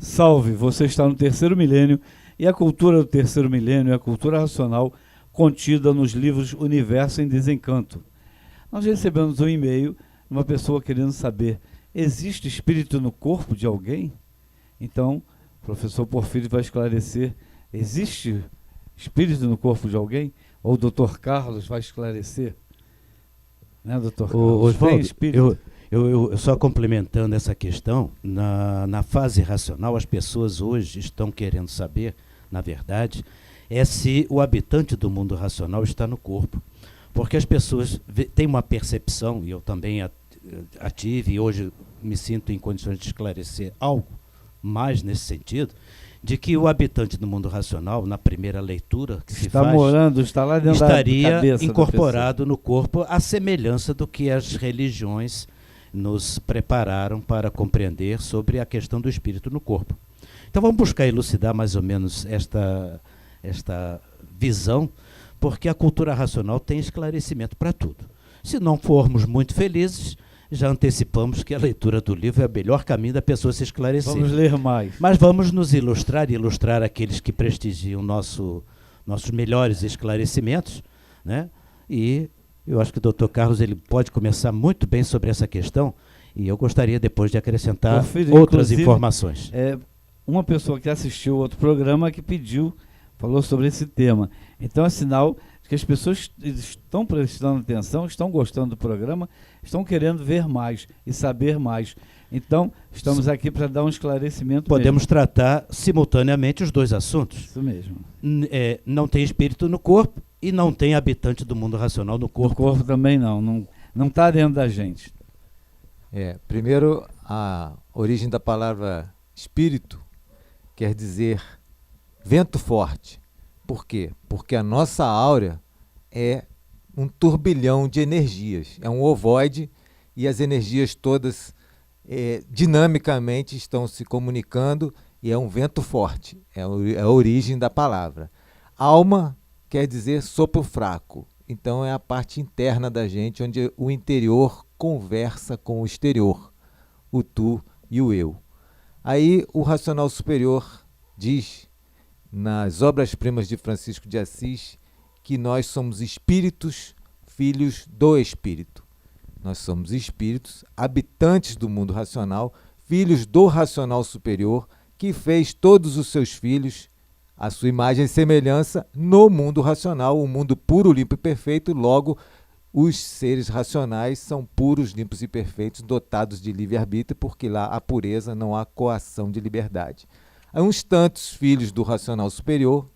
Salve, você está no terceiro milênio e a cultura do terceiro milênio é a cultura racional contida nos livros Universo em Desencanto. Nós recebemos um e-mail de uma pessoa querendo saber, existe espírito no corpo de alguém? Então, o professor Porfírio vai esclarecer, existe espírito no corpo de alguém? Ou o Dr. Carlos vai esclarecer? Né, Dr. Carlos? Oswaldo, tem espírito? eu só complementando essa questão, na fase racional, as pessoas hoje estão querendo saber, na verdade, se o habitante do mundo racional está no corpo. Porque as pessoas têm uma percepção, e eu também a tive, e hoje me sinto em condições de esclarecer algo mais nesse sentido, de que o habitante do mundo racional, na primeira leitura que se faz, está lá dentro estaria da cabeça incorporado no corpo, à semelhança do que as religiões nos prepararam para compreender sobre a questão do espírito no corpo. Então vamos buscar elucidar mais ou menos esta visão, porque a cultura racional tem esclarecimento para tudo. Se não formos muito felizes, já antecipamos que a leitura do livro é o melhor caminho da pessoa se esclarecer. Vamos ler mais. Mas vamos nos ilustrar aqueles que prestigiam nossos melhores esclarecimentos, né? E eu acho que o Dr. Carlos ele pode começar muito bem sobre essa questão, e eu gostaria depois de acrescentar outras informações. Uma pessoa que assistiu outro programa que falou sobre esse tema. Então é sinal de que as pessoas estão prestando atenção, estão gostando do programa, estão querendo ver mais e saber mais. Então, estamos aqui para dar um esclarecimento. Podemos tratar simultaneamente os dois assuntos. Isso mesmo. Não tem espírito no corpo e não tem habitante do mundo racional no corpo. No corpo também não está dentro da gente. Primeiro, a origem da palavra espírito quer dizer vento forte. Por quê? Porque a nossa áurea é um turbilhão de energias, é um ovoide, e as energias todas dinamicamente estão se comunicando, e é um vento forte, é a origem da palavra. Alma quer dizer sopro fraco, então é a parte interna da gente, onde o interior conversa com o exterior, o tu e o eu. Aí o racional superior diz, nas obras-primas de Francisco de Assis, que nós somos espíritos, filhos do Espírito. Nós somos espíritos, habitantes do mundo racional, filhos do racional superior, que fez todos os seus filhos, a sua imagem e semelhança, no mundo racional, o mundo puro, limpo e perfeito. Logo, os seres racionais são puros, limpos e perfeitos, dotados de livre-arbítrio, porque lá há pureza, não há coação de liberdade. Há uns tantos filhos do racional superior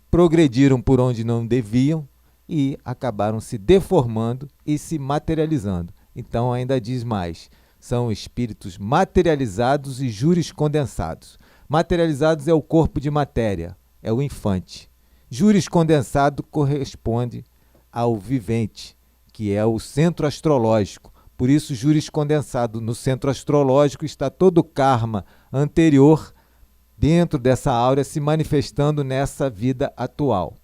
progrediram por onde não deviam e acabaram se deformando e se materializando. Então ainda diz mais, são espíritos materializados e juriscondensados. Materializados é o corpo de matéria, é o infante. Juriscondensado corresponde ao vivente, que é o centro astrológico. Por isso, juriscondensado no centro astrológico está todo o karma anterior dentro dessa áurea se manifestando nessa vida atual.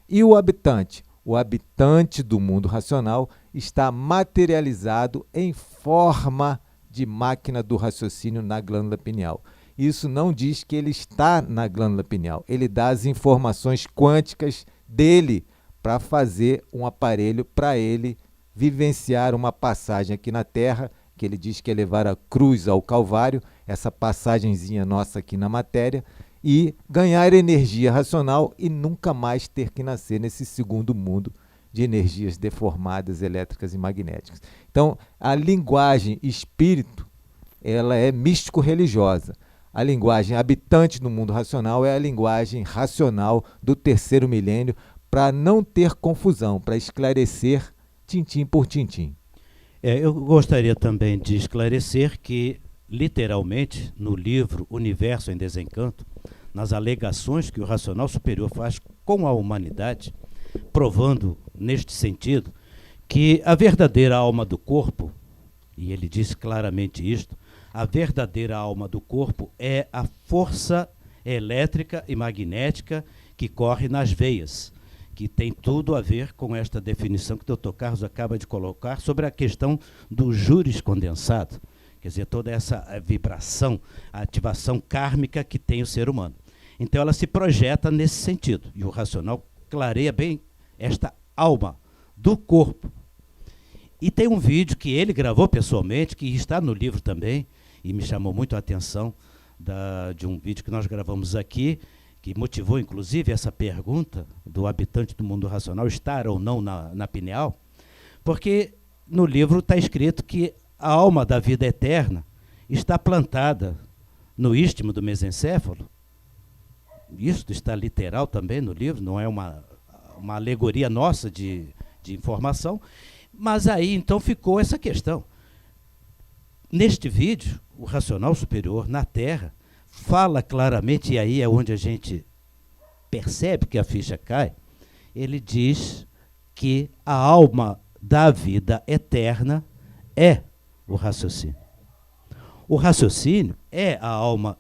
E o habitante? O habitante do mundo racional está materializado em forma de máquina do raciocínio na glândula pineal. Isso não diz que ele está na glândula pineal, ele dá as informações quânticas dele para fazer um aparelho para ele vivenciar uma passagem aqui na Terra, que ele diz que é levar a cruz ao Calvário, essa passagenzinha nossa aqui na matéria, e ganhar energia racional e nunca mais ter que nascer nesse segundo mundo de energias deformadas, elétricas e magnéticas. Então, a linguagem espírito, ela é místico-religiosa. A linguagem habitante do mundo racional é a linguagem racional do terceiro milênio, para não ter confusão, para esclarecer tintim por tintim. Eu gostaria também de esclarecer que, literalmente, no livro Universo em Desencanto, nas alegações que o racional superior faz com a humanidade, provando, neste sentido, que a verdadeira alma do corpo, e ele diz claramente isto, a verdadeira alma do corpo é a força elétrica e magnética que corre nas veias, que tem tudo a ver com esta definição que o Dr. Carlos acaba de colocar sobre a questão do juriscondensado, Quer dizer, toda essa vibração, a ativação kármica que tem o ser humano. Então ela se projeta nesse sentido. E o racional clareia bem esta alma do corpo. E tem um vídeo que ele gravou pessoalmente, que está no livro também, e me chamou muito a atenção, de um vídeo que nós gravamos aqui, que motivou inclusive essa pergunta do habitante do mundo racional, estar ou não na pineal, porque no livro está escrito que a alma da vida eterna está plantada no istmo do mesencéfalo. Isso está literal também no livro, não é uma alegoria nossa de informação, mas aí então ficou essa questão. Neste vídeo, o racional superior na Terra fala claramente, e aí é onde a gente percebe que a ficha cai, ele diz que a alma da vida eterna é o raciocínio. O raciocínio é a alma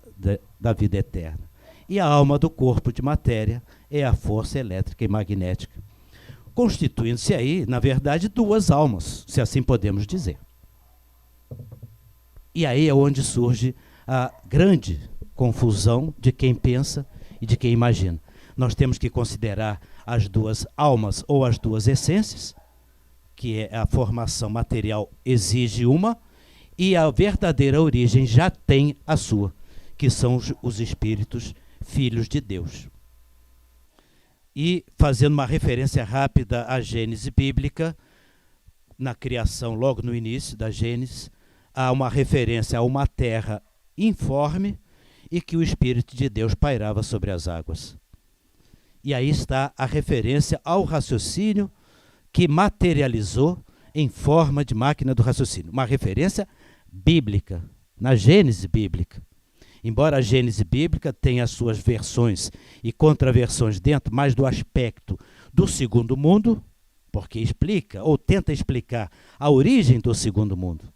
da vida eterna. E a alma do corpo de matéria é a força elétrica e magnética, constituindo-se aí, na verdade, duas almas, se assim podemos dizer. E aí é onde surge a grande confusão de quem pensa e de quem imagina. Nós temos que considerar as duas almas ou as duas essências, que é a formação material exige uma, e a verdadeira origem já tem a sua, que são os espíritos filhos de Deus. E fazendo uma referência rápida à Gênese bíblica, na criação, logo no início da Gênese, há uma referência a uma terra informe e que o Espírito de Deus pairava sobre as águas. E aí está a referência ao raciocínio que materializou em forma de máquina do raciocínio. Uma referência bíblica, na Gênese bíblica. Embora a Gênese bíblica tenha as suas versões e contraversões dentro mais do aspecto do segundo mundo, porque explica ou tenta explicar a origem do segundo mundo,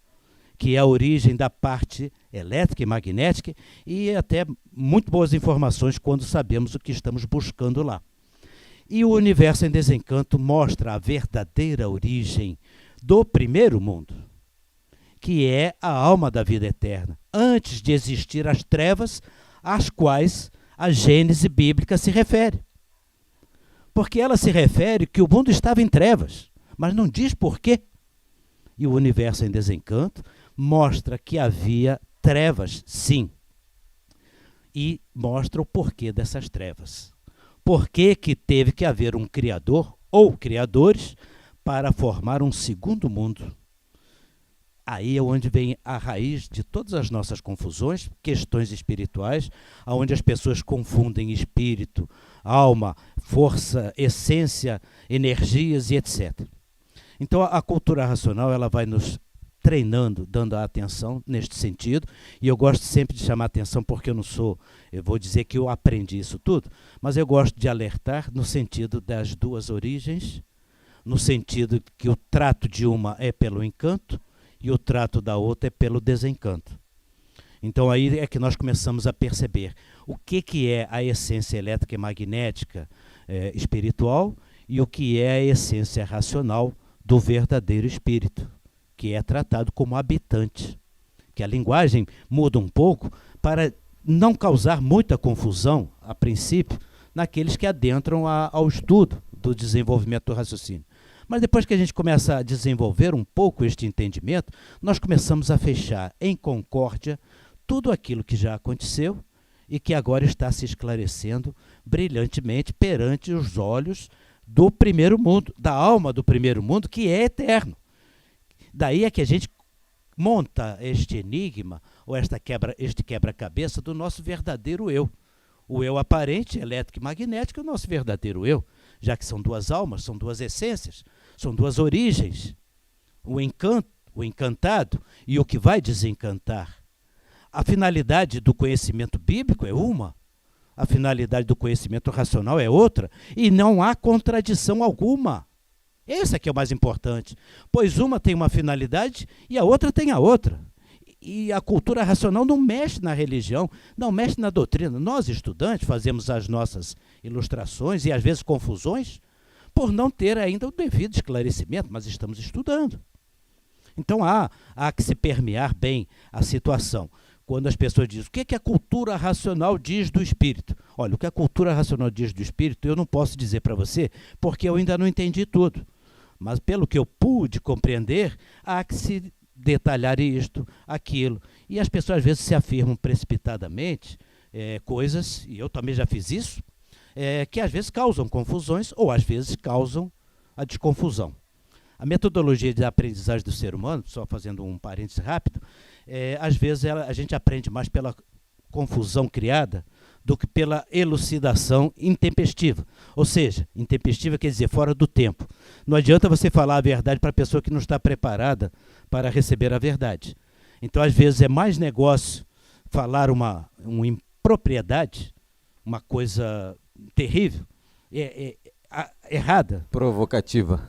que é a origem da parte elétrica e magnética, e até muito boas informações quando sabemos o que estamos buscando lá. E o Universo em Desencanto mostra a verdadeira origem do primeiro mundo, que é a alma da vida eterna, antes de existir as trevas às quais a Gênese bíblica se refere. Porque ela se refere que o mundo estava em trevas, mas não diz por quê. E o Universo em Desencanto mostra que havia trevas, sim, e mostra o porquê dessas trevas. Por que teve que haver um criador ou criadores para formar um segundo mundo? Aí é onde vem a raiz de todas as nossas confusões, questões espirituais, onde as pessoas confundem espírito, alma, força, essência, energias e etc. Então a cultura racional ela vai nos treinando, dando a atenção neste sentido, e eu gosto sempre de chamar a atenção porque eu vou dizer que eu aprendi isso tudo, mas eu gosto de alertar no sentido das duas origens, no sentido que o trato de uma é pelo encanto e o trato da outra é pelo desencanto. Então aí é que nós começamos a perceber o que é a essência elétrica e magnética espiritual e o que é a essência racional do verdadeiro espírito, que é tratado como habitante. Que a linguagem muda um pouco para não causar muita confusão, a princípio, naqueles que adentram ao estudo do desenvolvimento do raciocínio. Mas depois que a gente começa a desenvolver um pouco este entendimento, nós começamos a fechar em concórdia tudo aquilo que já aconteceu e que agora está se esclarecendo brilhantemente perante os olhos do primeiro mundo, da alma do primeiro mundo, que é eterno. Daí é que a gente monta este enigma, ou este quebra-cabeça do nosso verdadeiro eu. O eu aparente, elétrico e magnético, é o nosso verdadeiro eu, já que são duas almas, são duas essências, são duas origens. O encanto, o encantado e o que vai desencantar. A finalidade do conhecimento bíblico é uma, a finalidade do conhecimento racional é outra, e não há contradição alguma. Esse é que é o mais importante, pois uma tem uma finalidade e a outra tem a outra. E a cultura racional não mexe na religião, não mexe na doutrina. Nós, estudantes, fazemos as nossas ilustrações e, às vezes, confusões, por não ter ainda o devido esclarecimento, mas estamos estudando. Então há que se permear bem a situação. Quando as pessoas dizem, o que a cultura racional diz do espírito? Olha, o que a cultura racional diz do espírito, eu não posso dizer para você, porque eu ainda não entendi tudo. Mas pelo que eu pude compreender, há que se detalhar isto, aquilo. E as pessoas às vezes se afirmam precipitadamente coisas, e eu também já fiz isso, que às vezes causam confusões ou às vezes causam a desconfusão. A metodologia de aprendizagem do ser humano, só fazendo um parênteses rápido, às vezes a gente aprende mais pela confusão criada do que pela elucidação intempestiva. Ou seja, intempestiva quer dizer fora do tempo. Não adianta você falar a verdade para a pessoa que não está preparada para receber a verdade. Então, às vezes, é mais negócio falar uma impropriedade, uma coisa terrível, errada, provocativa,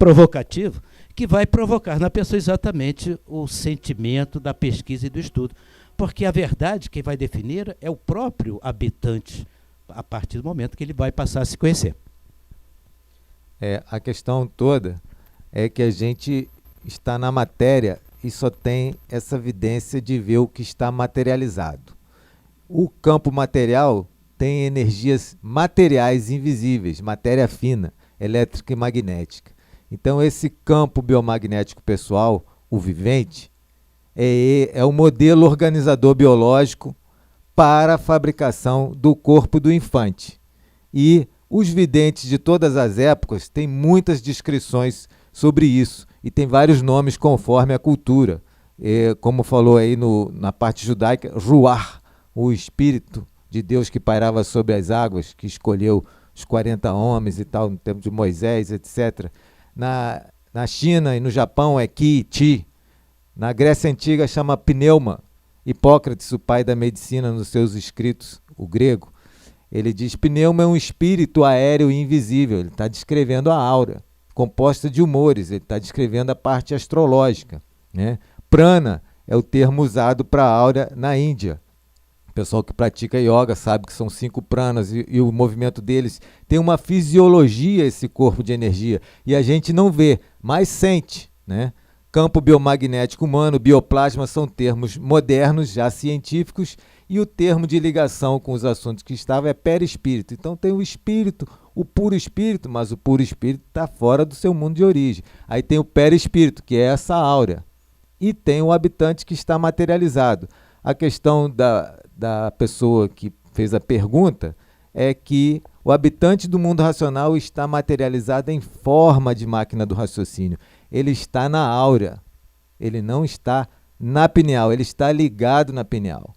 que vai provocar na pessoa exatamente o sentimento da pesquisa e do estudo. Porque a verdade, quem vai definir é o próprio habitante, a partir do momento que ele vai passar a se conhecer. A questão toda é que a gente está na matéria e só tem essa evidência de ver o que está materializado. O campo material tem energias materiais invisíveis, matéria fina, elétrica e magnética. Então, esse campo biomagnético pessoal, o vivente, é o modelo organizador biológico para a fabricação do corpo do infante. E os videntes de todas as épocas têm muitas descrições sobre isso, e tem vários nomes conforme a cultura. Como falou aí na parte judaica, Ruach, o espírito de Deus que pairava sobre as águas, que escolheu os 40 homens e tal, no tempo de Moisés, etc. Na China e no Japão é Qi, Ti. Na Grécia Antiga chama pneuma. Hipócrates, o pai da medicina, nos seus escritos, o grego, ele diz: pneuma é um espírito aéreo e invisível. Ele está descrevendo a aura, composta de humores, ele está descrevendo a parte astrológica, né? Prana é o termo usado para a aura na Índia. O pessoal que pratica yoga sabe que são 5 pranas e o movimento deles tem uma fisiologia, esse corpo de energia, e a gente não vê, mas sente, né? Campo biomagnético humano, bioplasma são termos modernos, já científicos, e o termo de ligação com os assuntos que estava é perispírito. Então tem o espírito, o puro espírito, mas o puro espírito está fora do seu mundo de origem. Aí tem o perispírito, que é essa áurea, e tem o habitante que está materializado. A questão da pessoa que fez a pergunta é que o habitante do mundo racional está materializado em forma de máquina do raciocínio. Ele está na áurea, ele não está na pineal, ele está ligado na pineal,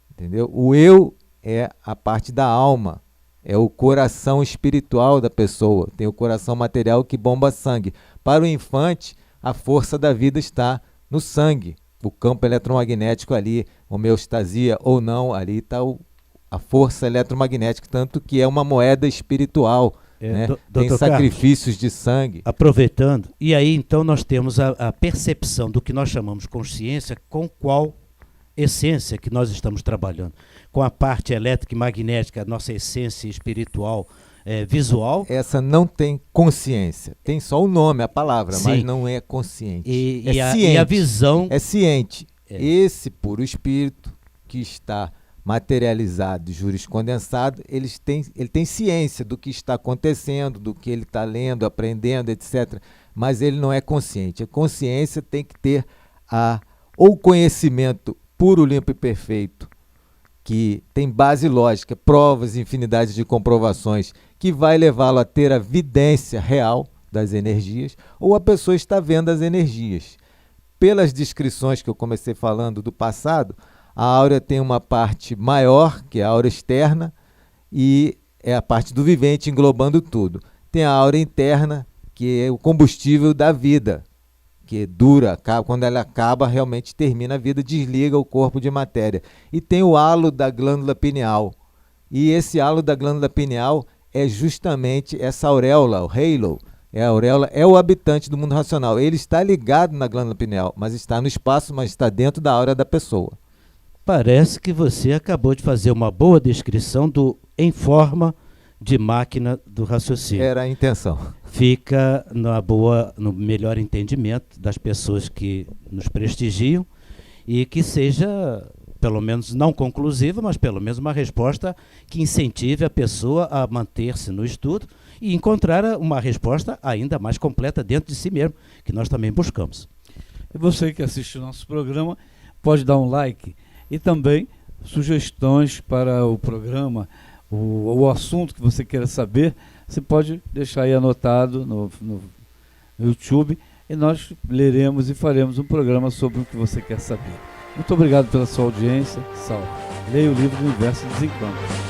entendeu? O eu é a parte da alma, é o coração espiritual da pessoa, tem o coração material que bomba sangue. Para o infante, a força da vida está no sangue, o campo eletromagnético ali, homeostasia ou não, ali está a força eletromagnética, tanto que é uma moeda espiritual. Né? Tem sacrifícios Carlos, de sangue. Aproveitando, e aí então nós temos a percepção do que nós chamamos consciência, com qual essência que nós estamos trabalhando. Com a parte elétrica e magnética, a nossa essência espiritual, visual. Essa não tem consciência, tem só o nome, a palavra, sim, mas não é consciente. Ciente, e a visão... É ciente. Esse puro espírito que está materializado, juriscondensado, ele tem ciência do que está acontecendo, do que ele está lendo, aprendendo, etc. Mas ele não é consciente. A consciência tem que ter ou conhecimento puro, limpo e perfeito, que tem base lógica, provas, infinidade de comprovações, que vai levá-lo a ter a vidência real das energias, ou a pessoa está vendo as energias. Pelas descrições que eu comecei falando do passado, a áurea tem uma parte maior, que é a áurea externa, e é a parte do vivente englobando tudo. Tem a áurea interna, que é o combustível da vida, que dura, quando ela acaba, realmente termina a vida, desliga o corpo de matéria. E tem o halo da glândula pineal. E esse halo da glândula pineal é justamente essa auréola, o halo. A auréola é o habitante do mundo racional. Ele está ligado na glândula pineal, mas está no espaço, mas está dentro da áurea da pessoa. Parece que você acabou de fazer uma boa descrição do em forma de máquina do raciocínio. Era a intenção. Fica no melhor entendimento das pessoas que nos prestigiam e que seja, pelo menos não conclusiva, mas pelo menos uma resposta que incentive a pessoa a manter-se no estudo e encontrar uma resposta ainda mais completa dentro de si mesmo, que nós também buscamos. E você que assiste o nosso programa pode dar um like e também sugestões para o programa, o assunto que você queira saber, você pode deixar aí anotado no YouTube e nós leremos e faremos um programa sobre o que você quer saber. Muito obrigado pela sua audiência. Salve. Leia o livro do Universo Desencanto.